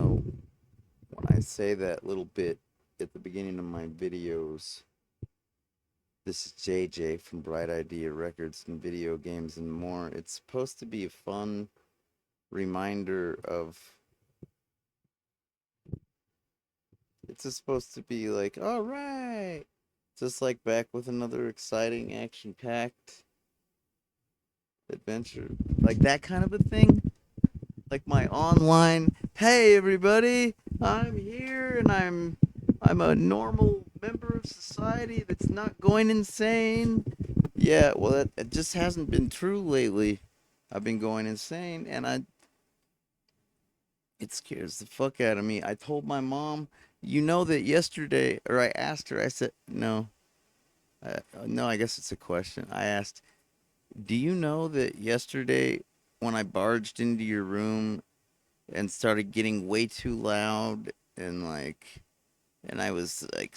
when I say that little bit at the beginning of my videos, this is JJ from Bright Idea Records and Video Games and More. It's supposed to be a fun reminder of. It's just supposed to be like, all right, just like back with another exciting action packed adventure. Like that kind of a thing. Like my online, hey everybody, I'm here and I'm a normal member of society that's not going insane. Yeah, well it just hasn't been true lately. I've been going insane and it scares the fuck out of me. I told my mom, you know that yesterday, or I asked her, I said, no, no, I guess it's a question. I asked, do you know that yesterday when I barged into your room and started getting way too loud and and I was like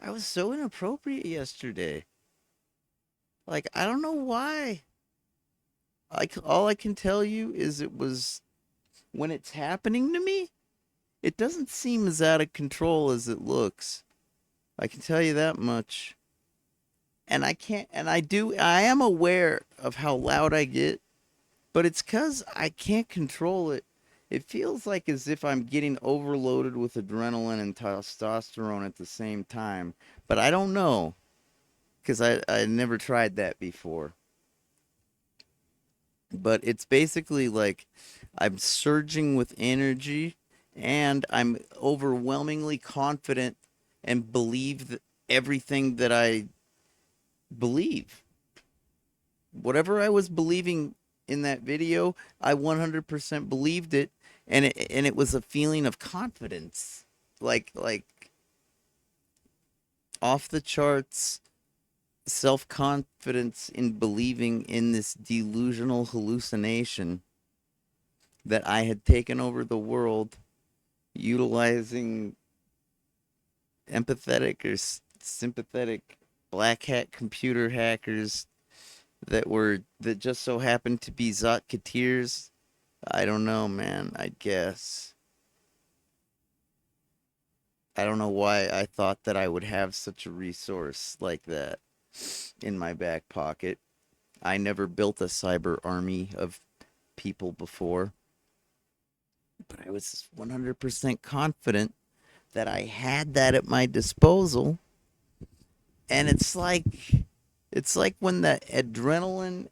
I was so inappropriate yesterday. Like I don't know why. Like all I can tell you is it was when it's happening to me, it doesn't seem as out of control as it looks. I can tell you that much. And I am aware of how loud I get, but it's cuz I can't control it. It feels like as if I'm getting overloaded with adrenaline and testosterone at the same time, but I don't know because I never tried that before. But it's basically like I'm surging with energy and I'm overwhelmingly confident and believe everything that I believe. Whatever I was believing in that video, I 100% believed it, and it was a feeling of confidence, like off the charts self confidence in believing in this delusional hallucination that I had taken over the world, utilizing empathetic or sympathetic black hat computer hackers that just so happened to be Zotketeers. I don't know, man. I guess. I don't know why I thought that I would have such a resource like that in my back pocket. I never built a cyber army of people before, but I was 100% confident that I had that at my disposal. And it's like when the adrenaline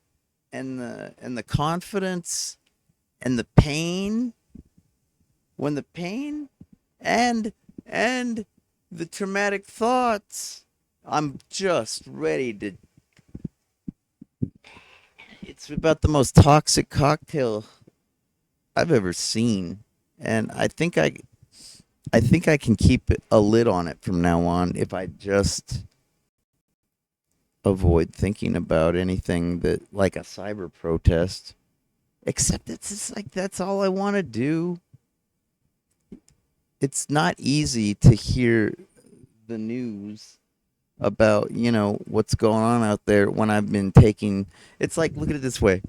and the confidence and the pain, when the pain and and the traumatic thoughts, I'm just ready to. It's about the most toxic cocktail I've ever seen, and I think I can keep a lid on it from now on if I just avoid thinking about anything that like a cyber protest. Except it's just like that's all I want to do. It's not easy to hear the news about, what's going on out there when I've been taking. It's like, look at it this way.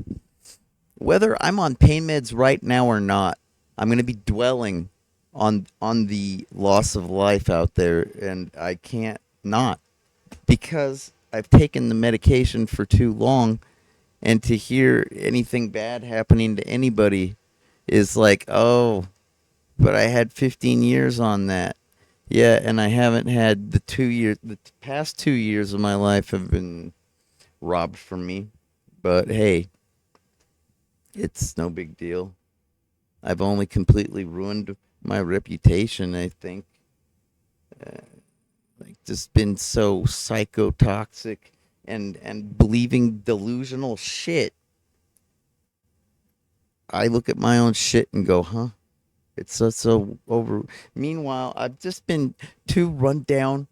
Whether I'm on pain meds right now or not, I'm going to be dwelling on the loss of life out there, and I can't not because I've taken the medication for too long. And to hear anything bad happening to anybody is like, oh, but I had 15 years on that. Yeah, and I haven't had the 2 years. The past 2 years of my life have been robbed from me. But hey, it's no big deal. I've only completely ruined my reputation, I think. Uh, like, just been so psychotoxic and believing delusional shit. I look at my own shit and go, huh? It's so over. Meanwhile, I've just been too run down,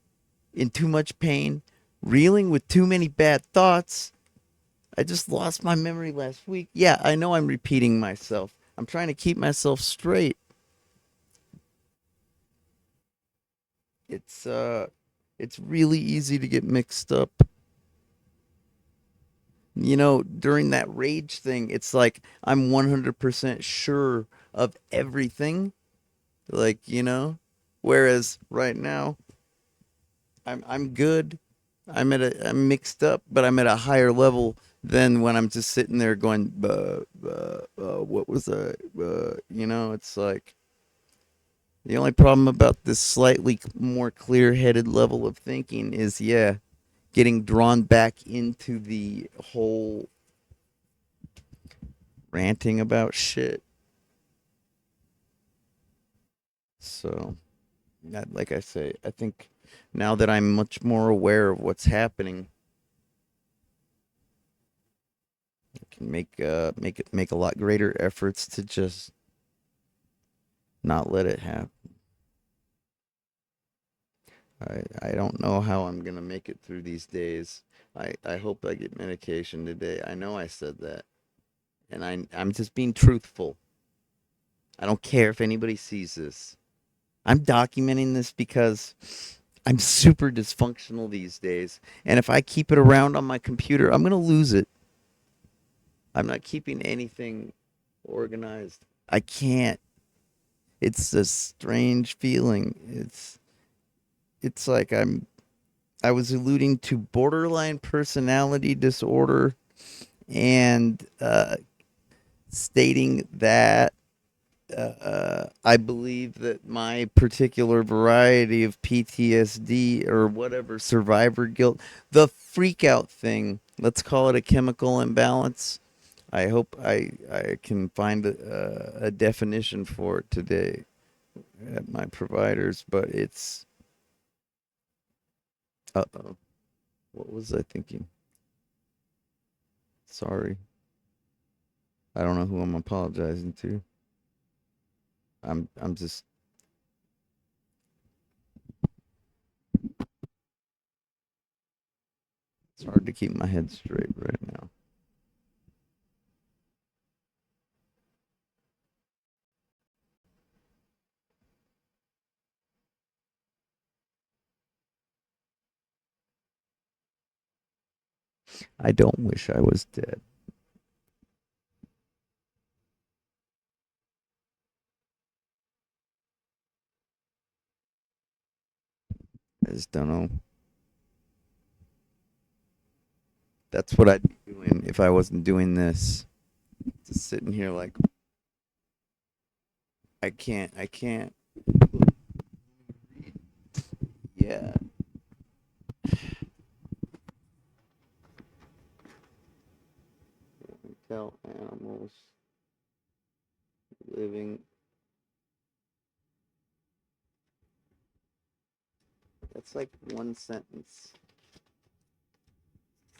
in too much pain, reeling with too many bad thoughts. I just lost my memory last week. Yeah, I know I'm repeating myself. I'm trying to keep myself straight. It's really easy to get mixed up. During that rage thing, it's like I'm 100% sure of everything, Like, whereas right now I'm good. I'm mixed up, but I'm at a higher level than when I'm just sitting there going, what was I? It's like the only problem about this slightly more clear-headed level of thinking is, yeah, getting drawn back into the whole ranting about shit. So, like I say, I think now that I'm much more aware of what's happening, I can make a lot greater efforts to just not let it happen. I don't know how I'm gonna make it through these days. I hope I get medication today. I know I said that, and I'm just being truthful. I don't care if anybody sees this. I'm documenting this because I'm super dysfunctional these days, and if I keep it around on my computer, I'm gonna lose it. I'm not keeping anything organized. I can't. It's a strange feeling. It's like I was alluding to borderline personality disorder and stating that I believe that my particular variety of PTSD or whatever survivor guilt, the freak out thing, let's call it a chemical imbalance. I hope I can find a definition for it today at my providers, but it's, uh oh, what was I thinking? Sorry. I don't know who I'm apologizing to. I'm just it's hard to keep my head straight right now. I don't wish I was dead. I just don't know. That's what I'd be doing if I wasn't doing this. Just sitting here like I can't. Yeah, tell animals living. That's like one sentence.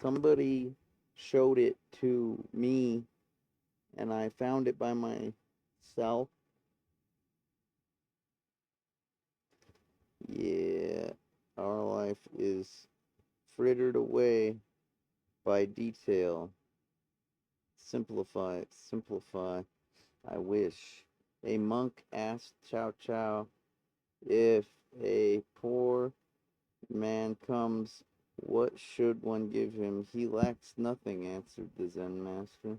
Somebody showed it to me, and I found it by myself. Yeah, our life is frittered away by detail. Simplify, simplify. I wish. A monk asked Chow Chow, if a poor man comes, what should one give him? He lacks nothing, answered the Zen master.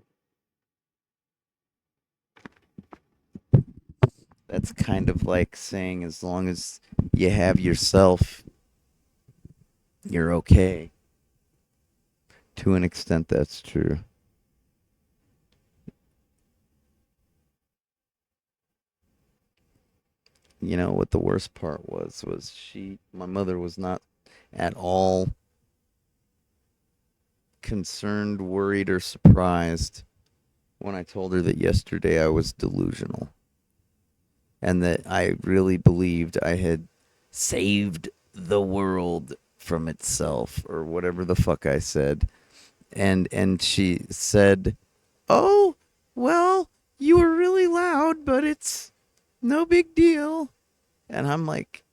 That's kind of like saying as long as you have yourself, you're okay. To an extent, that's true. You know what the worst part was my mother was not at all concerned, worried, or surprised when I told her that yesterday I was delusional and that I really believed I had saved the world from itself or whatever the fuck I said. And she said, "Oh, well, you were really loud, but it's no big deal." And I'm like,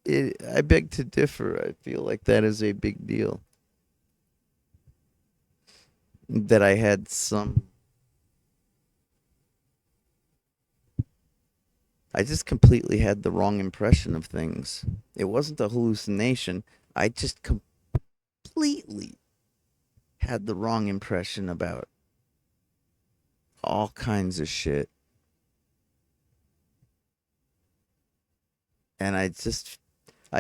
I beg to differ. I feel like that is a big deal. That I had some I just completely had the wrong impression of things. It wasn't a hallucination. I just completely had the wrong impression about all kinds of shit. and I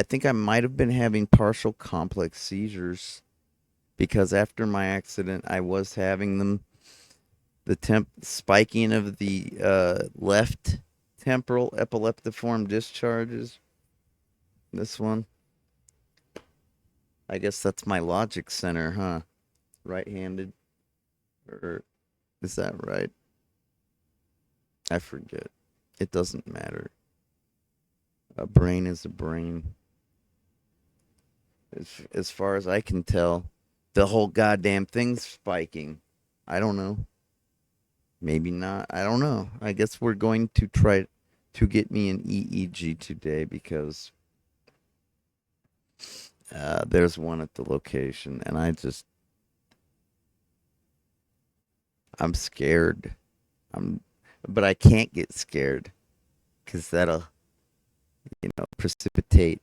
think I might have been having partial complex seizures because after my accident, I was having them, the temp spiking of the left temporal epileptiform discharges. This one, I guess that's my logic center, huh? Right-handed, or is that right? I forget. It doesn't matter. A brain is a brain. As far as I can tell, the whole goddamn thing's spiking. I don't know. Maybe not. I don't know. I guess we're going to try to get me an EEG today because there's one at the location, and I'm scared. I'm, but I can't get scared because that'll, precipitate.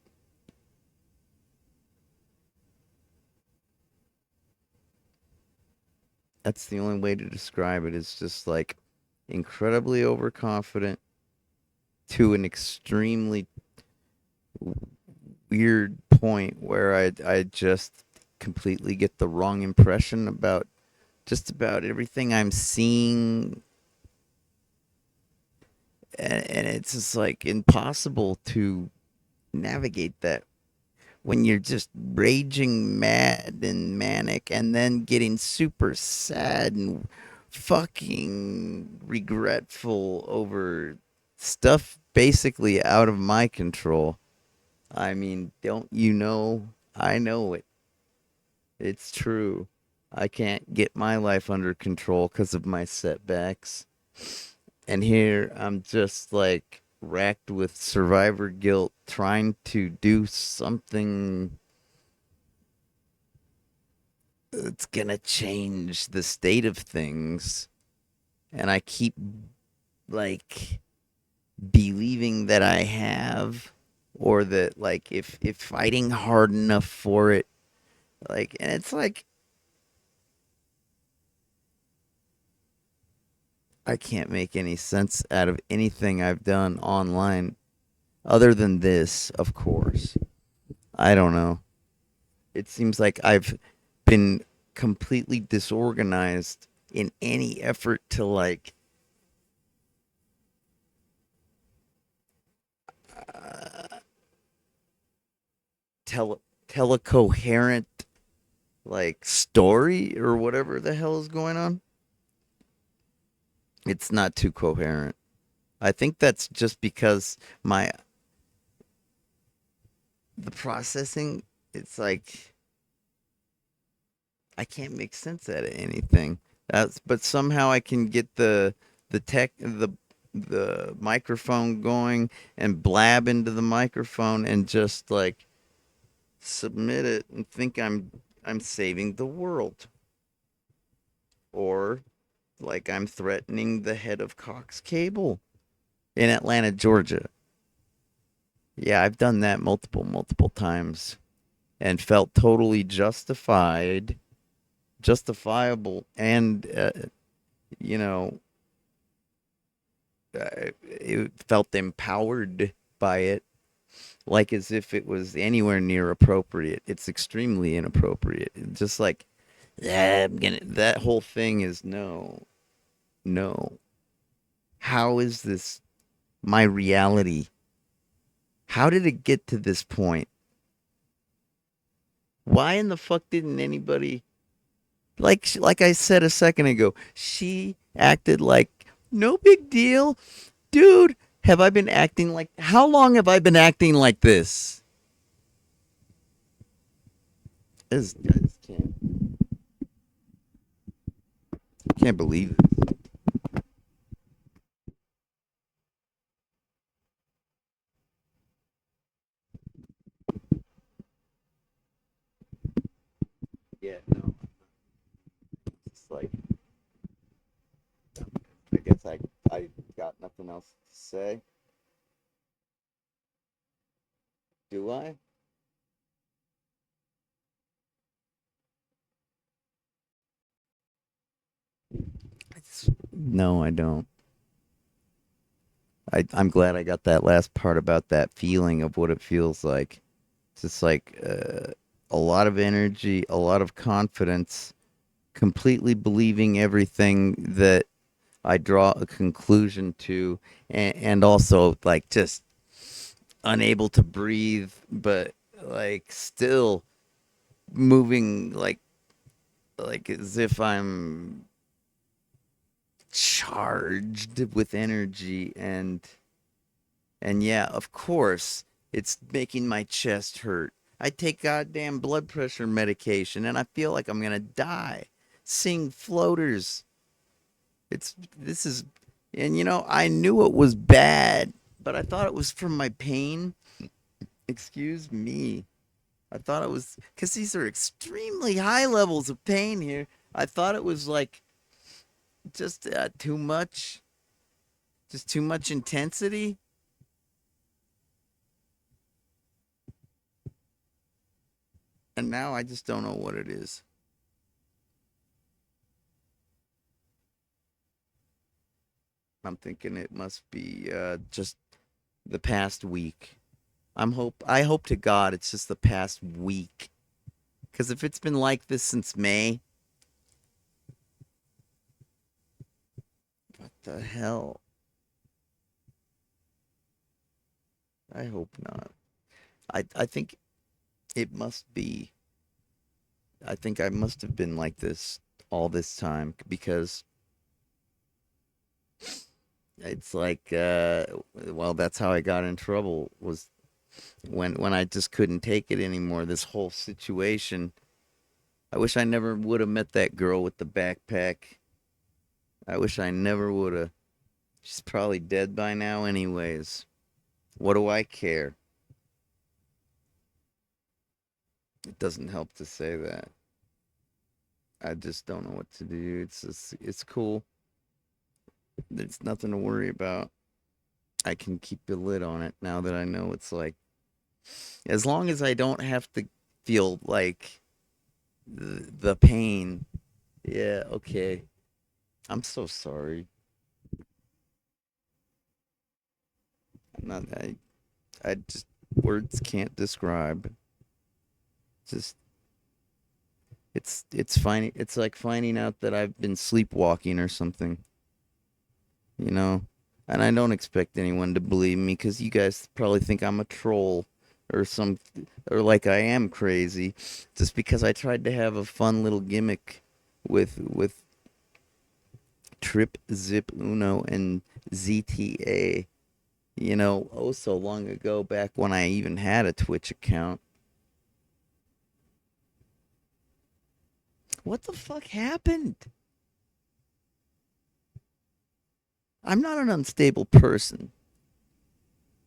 That's the only way to describe it. It's just like incredibly overconfident to an extremely weird point where I just completely get the wrong impression about just about everything I'm seeing, and it's just like impossible to navigate that when you're just raging mad and manic and then getting super sad and fucking regretful over stuff basically out of my control. I mean, don't you know? I know it. It's true. I can't get my life under control because of my setbacks. And here I'm just like racked with survivor guilt, trying to do something that's gonna change the state of things. And I keep like believing that I have, or that like if fighting hard enough for it, like, and it's like I can't make any sense out of anything I've done online other than this, of course. I don't know. It seems like I've been completely disorganized in any effort to like uh, tell a coherent like story or whatever the hell is going on. It's not too coherent. I think that's just because my the processing, it's like I can't make sense out of anything. But somehow I can get the microphone going and blab into the microphone and just like submit it and think I'm saving the world, or like I'm threatening the head of Cox Cable in Atlanta, Georgia. Yeah, I've done that multiple times and felt totally justifiable, and you know, it felt empowered by it, like as if it was anywhere near appropriate. It's extremely inappropriate. Just like, yeah, that whole thing is no, no. How is this my reality? How did it get to this point? Why in the fuck didn't anybody, like I said a second ago, she acted like no big deal. Dude, have I been acting like how long have I been acting like this? I just can't believe it. Yeah, no. It's like I guess I got nothing else to say. Do I? No, I don't. I'm glad I got that last part about that feeling of what it feels like. It's just like a lot of energy, a lot of confidence, completely believing everything that I draw a conclusion to, and also like just unable to breathe, but like still moving like as if I'm charged with energy and yeah, of course, it's making my chest hurt. I take goddamn blood pressure medication and I feel like I'm gonna die. Seeing floaters. It's this is and I knew it was bad, but I thought it was from my pain. Excuse me. I thought it was because these are extremely high levels of pain here. I thought it was like just too much intensity. And now I just don't know what it is. I'm thinking it must be just the past week. I hope to God it's just the past week. Because if it's been like this since May, what the hell? I hope not. I think it must be. I think I must have been like this all this time because it's like well that's how I got in trouble was when I just couldn't take it anymore. This whole situation. I wish I never would have met that girl with the backpack. I wish I never would have. She's probably dead by now, anyways. What do I care? It doesn't help to say that. I just don't know what to do. It's cool. There's nothing to worry about. I can keep the lid on it now that I know it's like as long as I don't have to feel like the pain. Yeah, okay. I'm so sorry. I'm not I just words can't describe. Just it's finding it's like finding out that I've been sleepwalking or something, you know. And I don't expect anyone to believe me because you guys probably think I'm a troll or some or like I am crazy just because I tried to have a fun little gimmick with Trip Zip Uno and ZTA, oh so long ago back when I even had a Twitch account. What the fuck happened? I'm not an unstable person.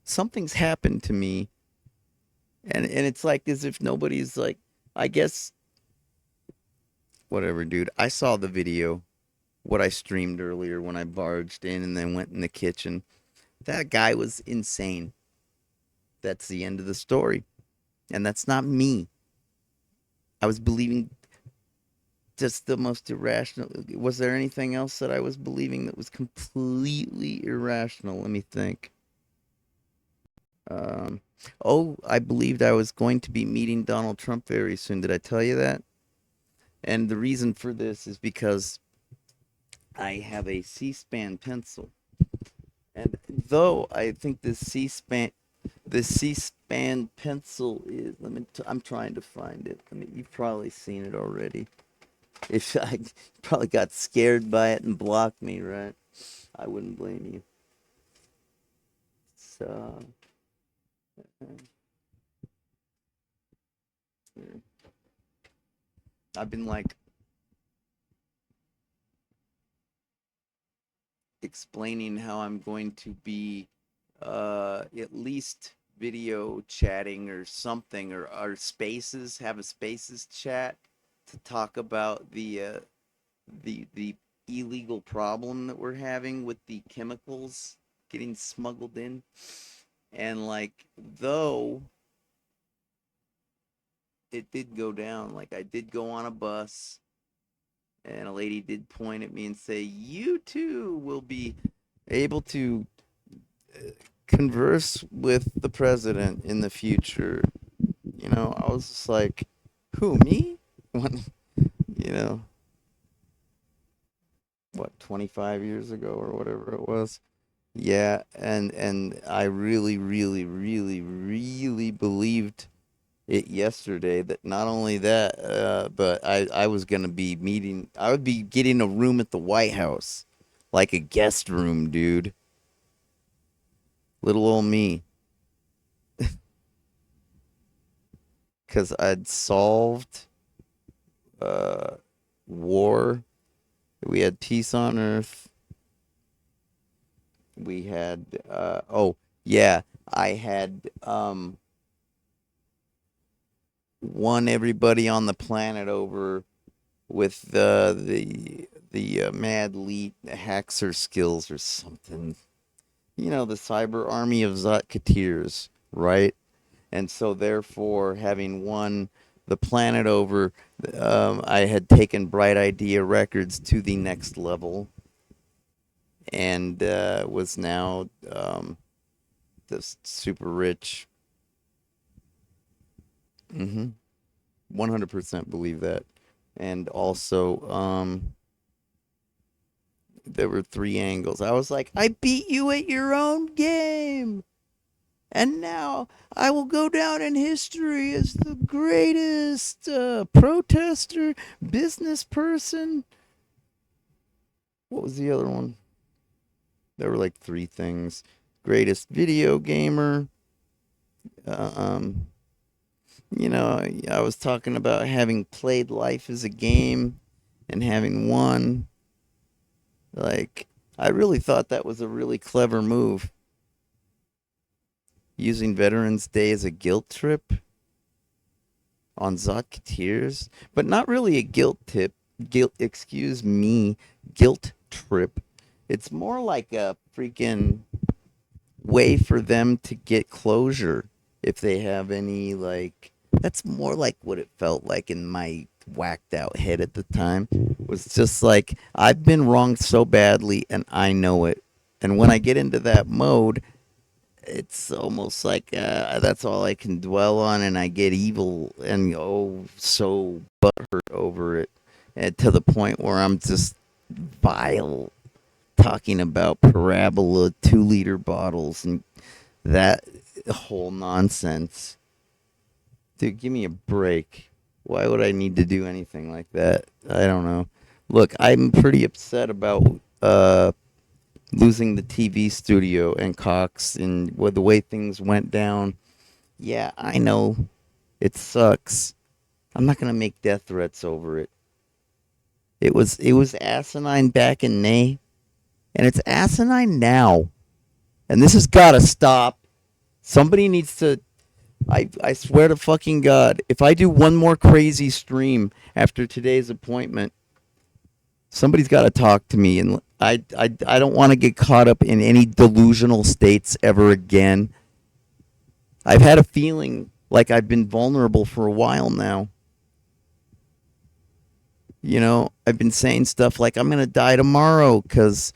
Something's happened to me and it's like as if nobody's like I guess whatever, dude. I saw the video what I streamed earlier when I barged in and then went in the kitchen. That guy was insane. That's the end of the story. And that's not me. I was believing just the most irrational. Was there anything else that I was believing that was completely irrational? Let me think. Um, oh, I believed I was going to be meeting Donald Trump very soon. Did I tell you that? And the reason for this is because I have a C-SPAN pencil. And though I think this C-SPAN pencil is I'm trying to find it. I mean, you've probably seen it already. If I probably got scared by it and blocked me, right? I wouldn't blame you. So, I've been like explaining how I'm going to be at least video chatting or something or spaces have a spaces chat to talk about the illegal problem that we're having with the chemicals getting smuggled in and like though it did go down like I did go on a bus and a lady did point at me and say you too will be able to converse with the president in the future. I was just like, who, me? When, you know, what, 25 years ago or whatever it was. Yeah, and I really, really, really, really believed it yesterday that not only that, but I was gonna be meeting. I would be getting a room at the White House, like a guest room, dude. Little old me, because I'd solved uh, war. We had peace on Earth. We had oh yeah, I had won everybody on the planet over with the mad elite hacker skills or something. The cyber army of Zotketeers, right? And so therefore, having won the planet over, I had taken Bright Idea Records to the next level and was now this super rich. 100% believe that. And also, there were three angles. I was like, I beat you at your own game. And now I will go down in history as the greatest protester, business person. What was the other one? There were like three things. Greatest video gamer. Uh, um, I was talking about having played life as a game and having won. Like, I really thought that was a really clever move, using Veterans Day as a guilt trip on Zotketeers, but not really a guilt tip. Excuse me, guilt trip. It's more like a freaking way for them to get closure if they have any, like, that's more like what it felt like in my whacked out head at the time. Was just like, I've been wronged so badly and I know it. And when I get into that mode, it's almost like that's all I can dwell on, and I get evil and so butthurt over it, and to the point where I'm just vile, talking about parabola 2 liter bottles and that whole nonsense. Dude, give me a break. Why would I need to do anything like that? I don't know. Look, I'm pretty upset about losing the TV studio and Cox and the way things went down. Yeah, I know it sucks. I'm not gonna make death threats over it. It was asinine back in May, and it's asinine now. And this has got to stop. Somebody needs to. I swear to fucking God, if I do one more crazy stream after today's appointment, somebody's got to talk to me, and I don't want to get caught up in any delusional states ever again. I've had a feeling like I've been vulnerable for a while now. I've been saying stuff like I'm gonna die tomorrow because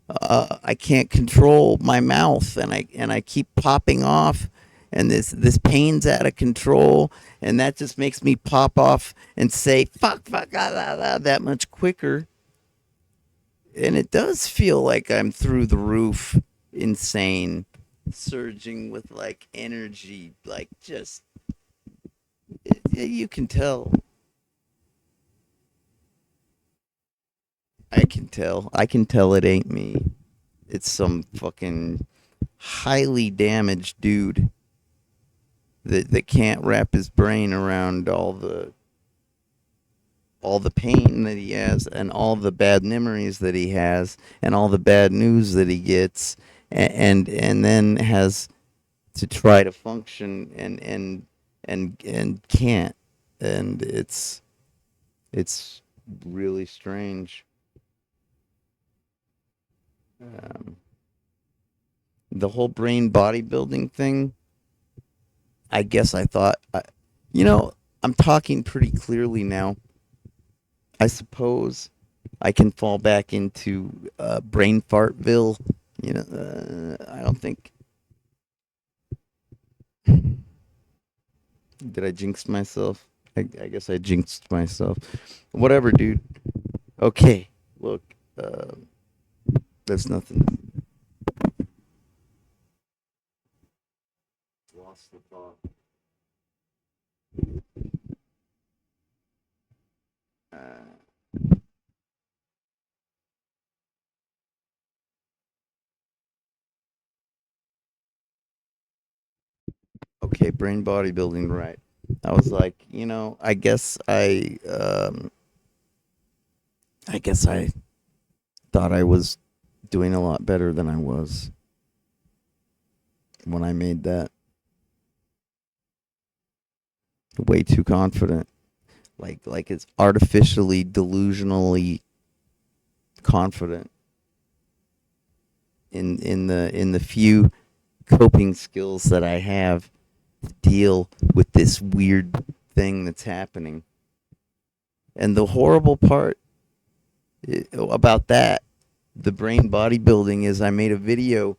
I can't control my mouth, and I keep popping off, and this pain's out of control, and that just makes me pop off and say fuck that much quicker, and it does feel like I'm through the roof, insane, surging with like energy, like just you can tell. I can tell it ain't me. It's some fucking highly damaged dude that can't wrap his brain around all the pain that he has and all the bad memories that he has and all the bad news that he gets, and then has to try to function and can't, and it's really strange. um, the whole brain bodybuilding thing, I guess I thought you know I'm talking pretty clearly now. I suppose I can fall back into brain fartville, I don't think. Did I jinx myself? I guess I jinxed myself. Whatever, dude. Okay, look, uh, that's nothing. Lost the thought. Uh, okay, brain bodybuilding, right? I was like, I guess I thought I was doing a lot better than I was when I made that. Way too confident, like it's artificially, delusionally confident in the few coping skills that I have to deal with this weird thing that's happening. And the horrible part about that, the brain bodybuilding, is I made a video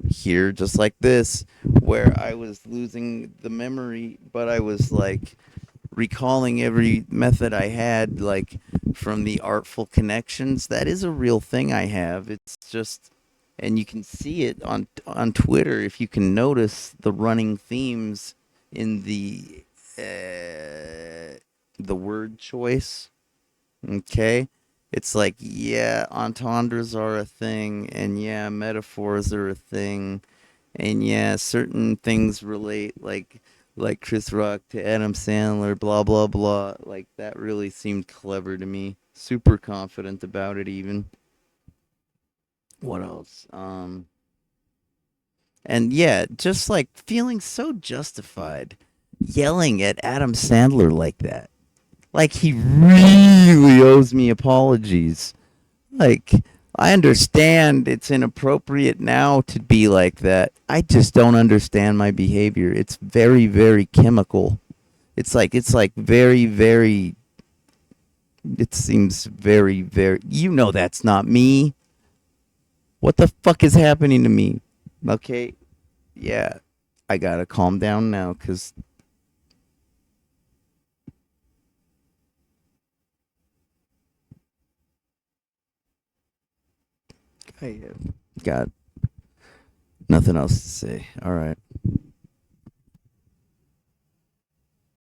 here just like this where I was losing the memory, but I was like recalling every method I had, like from the Artful Connections. That is a real thing I have. It's just, and you can see it on Twitter if you can notice the running themes in the word choice. Okay. It's like, yeah, entendres are a thing, and yeah, metaphors are a thing, and yeah, certain things relate, like Chris Rock to Adam Sandler, blah blah blah. Like that really seemed clever to me. Super confident about it, even. What else? And yeah, just like feeling so justified, yelling at Adam Sandler like that, like he really owes me apologies. Like, I understand it's inappropriate now to be like that. I just don't understand my behavior. It's very, very chemical. It's like very, very. It seems very, very. That's not me. What the fuck is happening to me? Okay, yeah, I gotta calm down now, cause I got nothing else to say. All right.